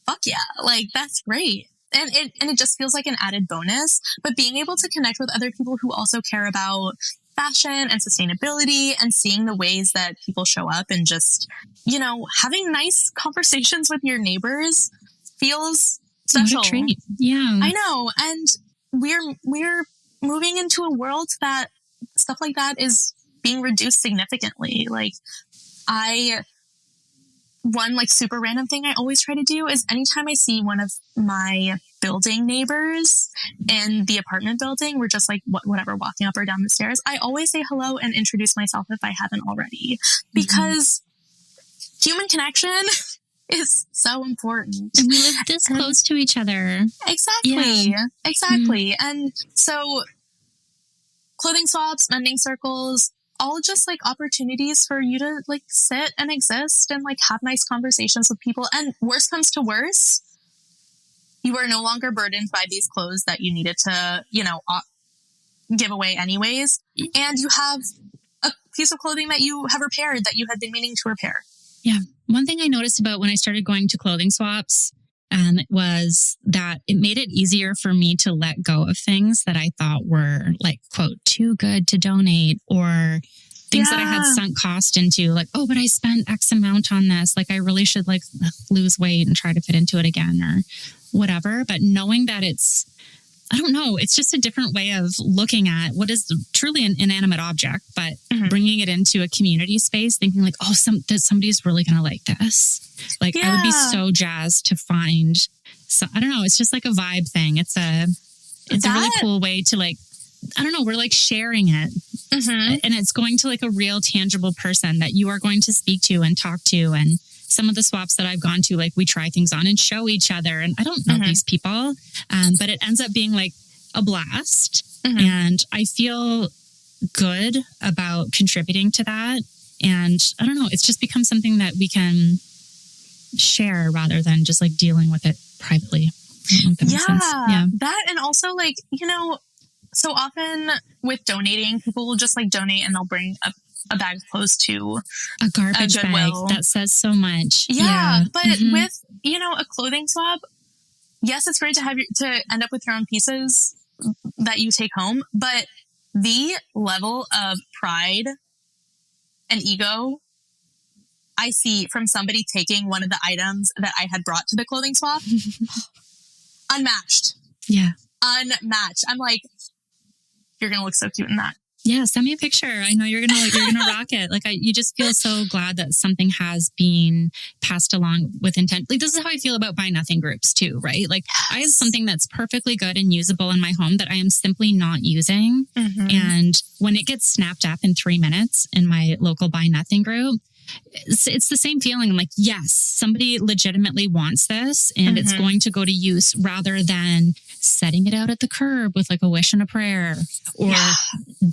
fuck yeah, like that's great. And it just feels like an added bonus. But being able to connect with other people who also care about fashion and sustainability and seeing the ways that people show up and just, having nice conversations with your neighbors feels special. What a treat. Yeah. I know. And we're moving into a world that stuff like that is being reduced significantly. Like one like super random thing I always try to do is anytime I see one of my building neighbors in the apartment building, we're just like whatever, walking up or down the stairs, I always say hello and introduce myself if I haven't already, because human connection is so important. And we live this close to each other. Exactly. Yeah. Exactly. And so clothing swaps, mending circles, all just like opportunities for you to like sit and exist and like have nice conversations with people. And worst comes to worst, you are no longer burdened by these clothes that you needed to, give away anyways. And you have piece of clothing that you have repaired that you had been meaning to repair. Yeah. One thing I noticed about when I started going to clothing swaps was that it made it easier for me to let go of things that I thought were like, quote, too good to donate, or things that I had sunk cost into, like, oh, but I spent X amount on this. Like, I really should like lose weight and try to fit into it again or whatever. But knowing that I don't know, it's just a different way of looking at what is truly an inanimate object, but bringing it into a community space, thinking like, oh, somebody's really going to like this. Like, I would be so jazzed to find. So I don't know. It's just like a vibe thing. It's a really cool way to like, I don't know. We're like sharing it, and it's going to like a real tangible person that you are going to speak to and talk to. And some of the swaps that I've gone to, like we try things on and show each other. And I don't know these people, but it ends up being like a blast. And I feel good about contributing to that. And I don't know, it's just become something that we can share rather than just like dealing with it privately. I don't know if that makes sense. Yeah. That, and also like, you know, so often with donating, people will just like donate and they'll bring a bag of clothes to a garbage bag. That says so much. Yeah. But with, you know, a clothing swap, yes, it's great to have to end up with your own pieces that you take home, but the level of pride and ego I see from somebody taking one of the items that I had brought to the clothing swap, unmatched. Yeah. Unmatched. I'm like, you're going to look so cute in that. Yeah, send me a picture. I know you're gonna rock it. Like you just feel so glad that something has been passed along with intent. Like this is how I feel about buy nothing groups too, right? Like I have something that's perfectly good and usable in my home that I am simply not using, and when it gets snapped up in 3 minutes in my local buy nothing group, it's the same feeling. I'm like, yes, somebody legitimately wants this, and it's going to go to use rather than setting it out at the curb with like a wish and a prayer or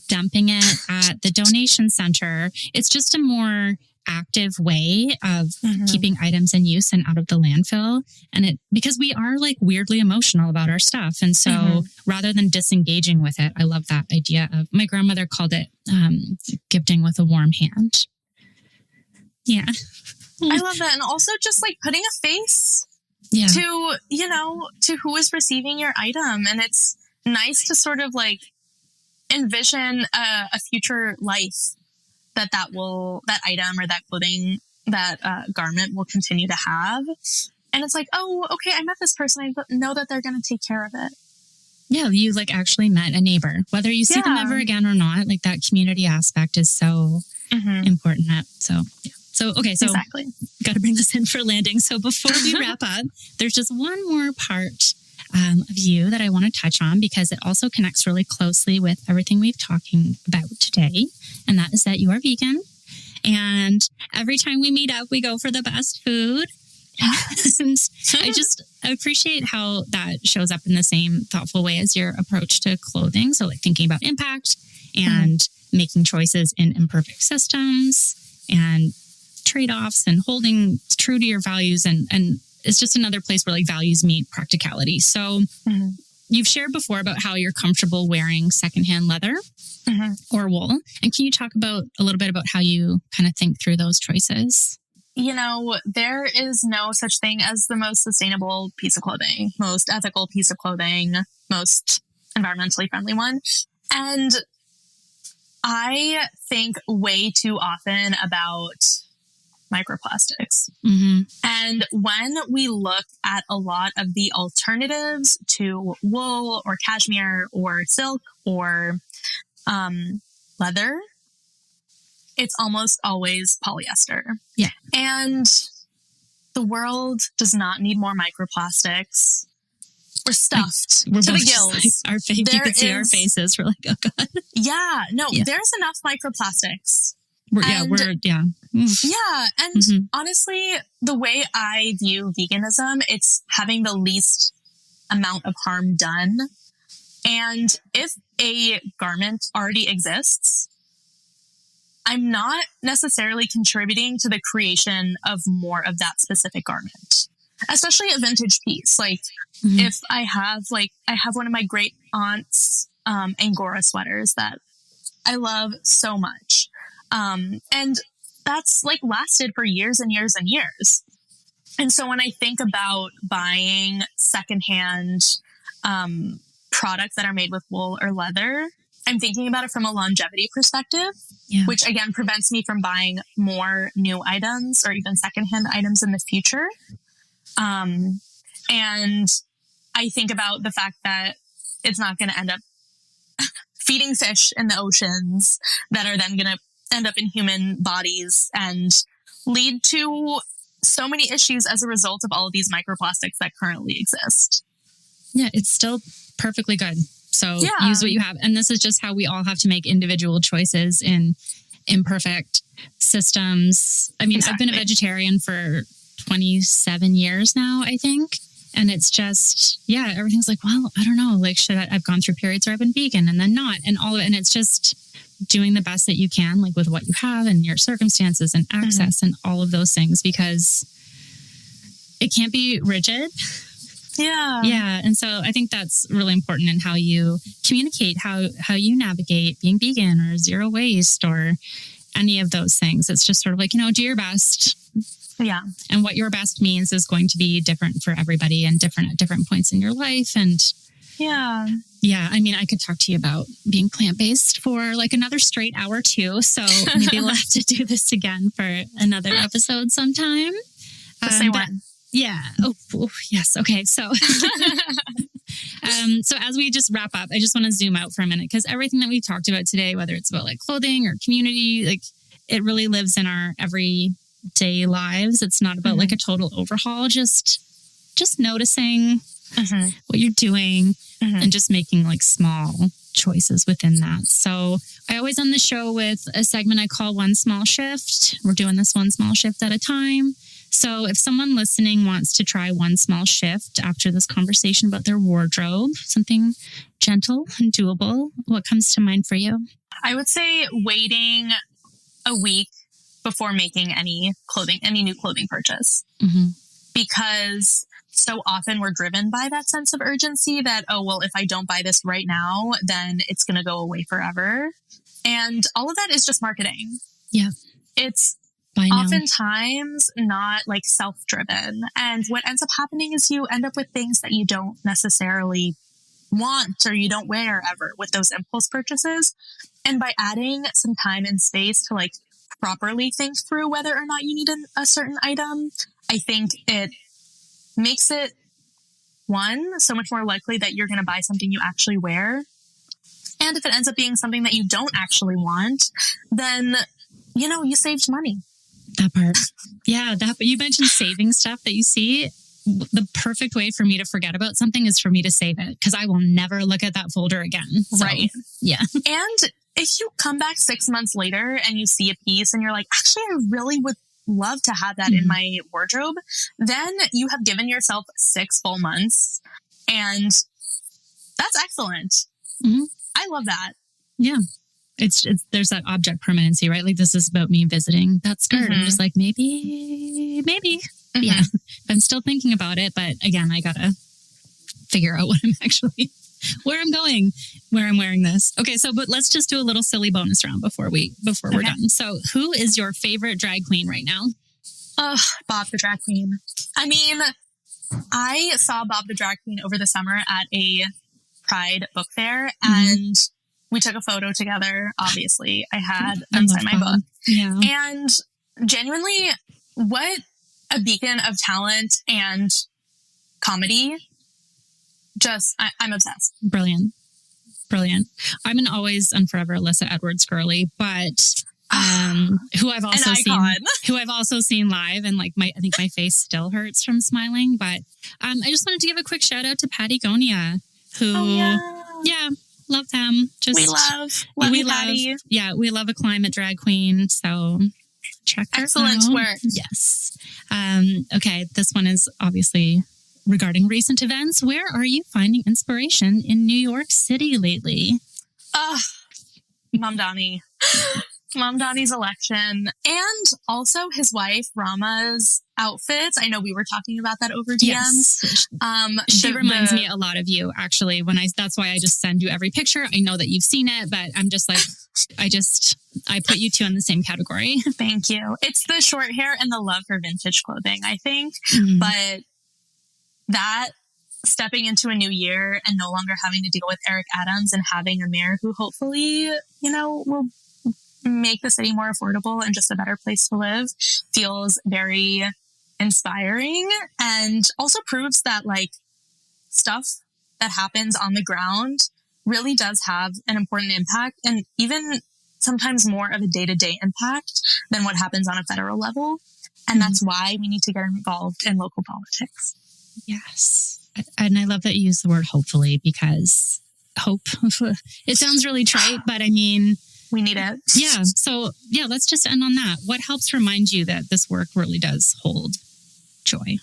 dumping it at the donation center. It's just a more active way of keeping items in use and out of the landfill. And because we are like weirdly emotional about our stuff. And so rather than disengaging with it, I love that idea of, my grandmother called it gifting with a warm hand. Yeah. I love that. And also just like putting a face to, you know, to who is receiving your item. And it's nice to sort of like envision a future life that item or that clothing, that garment will continue to have. And it's like, oh, okay, I met this person. I know that they're going to take care of it. Yeah, you like actually met a neighbor, whether you see them ever again or not. Like that community aspect is so important. So, okay, so exactly. Got to bring this in for landing. So before we wrap up, there's just one more part of you that I want to touch on because it also connects really closely with everything we've talking about today. And that is that you are vegan. And every time we meet up, we go for the best food. And I appreciate how that shows up in the same thoughtful way as your approach to clothing. So like thinking about impact and making choices in imperfect systems and trade-offs and holding true to your values. And it's just another place where like values meet practicality. So you've shared before about how you're comfortable wearing secondhand leather or wool. And can you talk a little bit about how you kind of think through those choices? You know, there is no such thing as the most sustainable piece of clothing, most ethical piece of clothing, most environmentally friendly one. And I think way too often about microplastics. And when we look at a lot of the alternatives to wool or cashmere or silk or leather, it's almost always polyester. Yeah. And the world does not need more microplastics. We're stuffed to the gills. Like you can see our faces. We're like, oh God. Yeah. No, there's enough microplastics. And honestly, the way I view veganism, it's having the least amount of harm done. And if a garment already exists, I'm not necessarily contributing to the creation of more of that specific garment, especially a vintage piece. Like if I have one of my great aunt's Angora sweaters that I love so much. And that's like lasted for years and years and years. And so when I think about buying secondhand products that are made with wool or leather, I'm thinking about it from a longevity perspective, which again prevents me from buying more new items or even secondhand items in the future. And I think about the fact that it's not going to end up feeding fish in the oceans that are then going to end up in human bodies and lead to so many issues as a result of all of these microplastics that currently exist. Yeah, it's still perfectly good. So use what you have. And this is just how we all have to make individual choices in imperfect systems. I mean, I've been a vegetarian for 27 years now, I think. And it's just, everything's like, well, I don't know, like, I've gone through periods where I've been vegan and then not, and all of it. And it's just doing the best that you can, like with what you have and your circumstances and access and all of those things, because it can't be rigid. Yeah. And so I think that's really important in how you communicate, how you navigate being vegan or zero waste or any of those things. It's just sort of like, do your best. Yeah. And what your best means is going to be different for everybody and different at different points in your life. And yeah, I mean, I could talk to you about being plant-based for like another straight hour too. So maybe we'll have to do this again for another episode sometime. Say when. Yeah. Oh, yes. Okay. So, so as we just wrap up, I just want to zoom out for a minute, because everything that we talked about today, whether it's about like clothing or community, like it really lives in our everyday lives. It's not about like a total overhaul, just noticing what you're doing and just making like small choices within that. So I always end the show with a segment I call One Small Shift. We're doing this one small shift at a time. So if someone listening wants to try one small shift after this conversation about their wardrobe, something gentle and doable, what comes to mind for you? I would say waiting a week before making any new clothing purchase. Because so often we're driven by that sense of urgency that, oh, well, if I don't buy this right now, then it's going to go away forever. And all of that is just marketing. Yeah. It's oftentimes not like self-driven. And what ends up happening is you end up with things that you don't necessarily want or you don't wear ever with those impulse purchases. And by adding some time and space to like properly think through whether or not you need a certain item, I think it makes it, one, so much more likely that you're going to buy something you actually wear. And if it ends up being something that you don't actually want, then, you saved money. That part. Yeah. You mentioned saving stuff that you see. The perfect way for me to forget about something is for me to save it, because I will never look at that folder again. So, right. Yeah. And if you come back 6 months later and you see a piece and you're like, actually, I really would love to have that in my wardrobe, then you have given yourself 6 full months. And that's excellent. I love that. Yeah. It's there's that object permanency, right? Like, this is about me visiting that skirt. I'm just like, maybe. Yeah. I'm still thinking about it. But again, I got to figure out where I'm going, where I'm wearing this. Okay. So, but let's just do a little silly bonus round before we're done. So who is your favorite drag queen right now? Bob the drag queen. I mean, I saw Bob the drag queen over the summer at a Pride book fair, and we took a photo together. Obviously, I had them sign my book. Yeah. And genuinely, what a beacon of talent and comedy. I'm obsessed. Brilliant. I'm an always and forever Alyssa Edwards girly, but who I've also seen live, and like I think my face still hurts from smiling. But I just wanted to give a quick shout out to Patagonia, who love them. We love a climate drag queen. So check her Excellent out. Work. Yes. Okay. This one is obviously regarding recent events. Where are you finding inspiration in New York City lately? Mom Donnie's election, and also his wife Rama's outfits. I know we were talking about that over DMs. Yes. She reminds me a lot of you, actually. That's why I just send you every picture. I know that you've seen it, but I'm just like, I put you two in the same category. Thank you. It's the short hair and the love for vintage clothing, I think. But that stepping into a new year and no longer having to deal with Eric Adams and having a mayor who hopefully, will make the city more affordable and just a better place to live feels very inspiring, and also proves that stuff that happens on the ground really does have an important impact, and even sometimes more of a day-to-day impact than what happens on a federal level. And that's why we need to get involved in local politics. Yes. And I love that you use the word hopefully, because hope, it sounds really trite, but I mean, we need it. Yeah. So let's just end on that. What helps remind you that this work really does hold joy?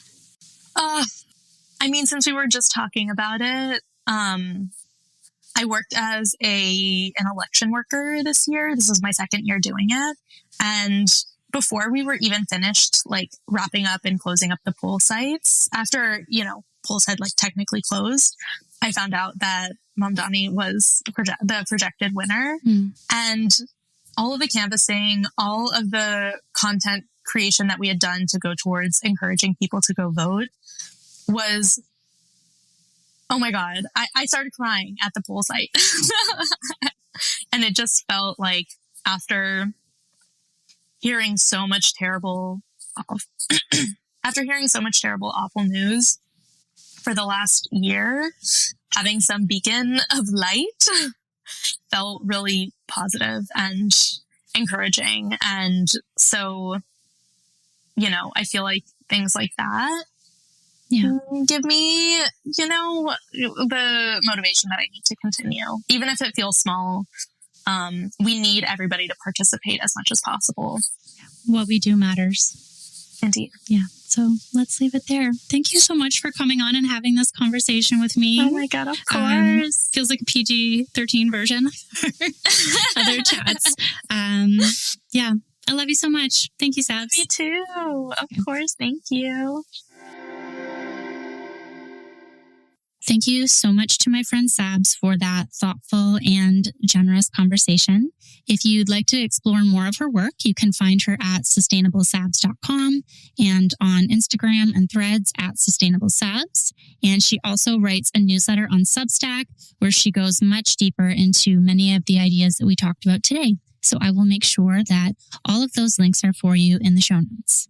Since we were just talking about it, I worked as an election worker this year. This is my second year doing it. And before we were even finished, wrapping up and closing up the poll sites, after, polls had technically closed, I found out that Mamdani was the projected winner. And all of the canvassing, all of the content creation that we had done to go towards encouraging people to go vote was, oh my God, I started crying at the poll site. And it just felt like after hearing so much terrible, awful news for the last year, having some beacon of light felt really positive and encouraging. And so, I feel like things like that give me, the motivation that I need to continue. Even if it feels small, we need everybody to participate as much as possible. What we do matters. Indeed. Yeah. So let's leave it there. Thank you so much for coming on and having this conversation with me. Oh my God, of course. Feels like a PG-13 version of other chats. Yeah. I love you so much. Thank you, Sabs. Me too. Of course. Thank you. Thank you so much to my friend Sabs for that thoughtful and generous conversation. If you'd like to explore more of her work, you can find her at sustainablesabs.com and on Instagram and Threads at sustainablesabs. And she also writes a newsletter on Substack where she goes much deeper into many of the ideas that we talked about today. So I will make sure that all of those links are for you in the show notes.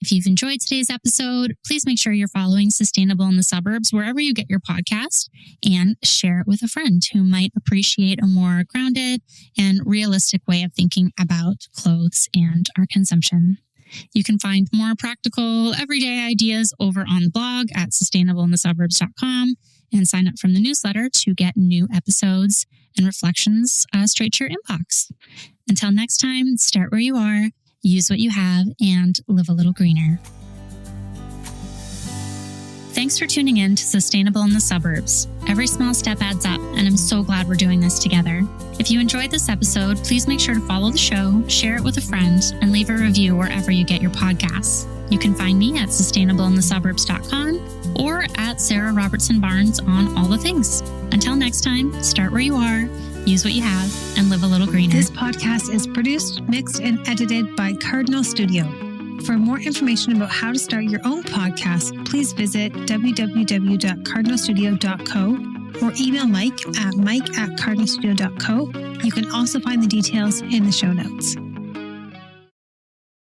If you've enjoyed today's episode, please make sure you're following Sustainable in the Suburbs wherever you get your podcast, and share it with a friend who might appreciate a more grounded and realistic way of thinking about clothes and our consumption. You can find more practical, everyday ideas over on the blog at sustainableinthesuburbs.com and sign up from the newsletter to get new episodes and reflections straight to your inbox. Until next time, start where you are, use what you have, and live a little greener. Thanks for tuning in to Sustainable in the Suburbs. Every small step adds up, and I'm so glad we're doing this together. If you enjoyed this episode, please make sure to follow the show, share it with a friend, and leave a review wherever you get your podcasts. You can find me at sustainableinthesuburbs.com or at Sarah Robertson Barnes on all the things. Until next time, start where you are, use what you have, and live a little greener. This podcast is produced, mixed, and edited by Cardinal Studio. For more information about how to start your own podcast, please visit www.cardinalstudio.co or email Mike at mike@cardinalstudio.co. You can also find the details in the show notes.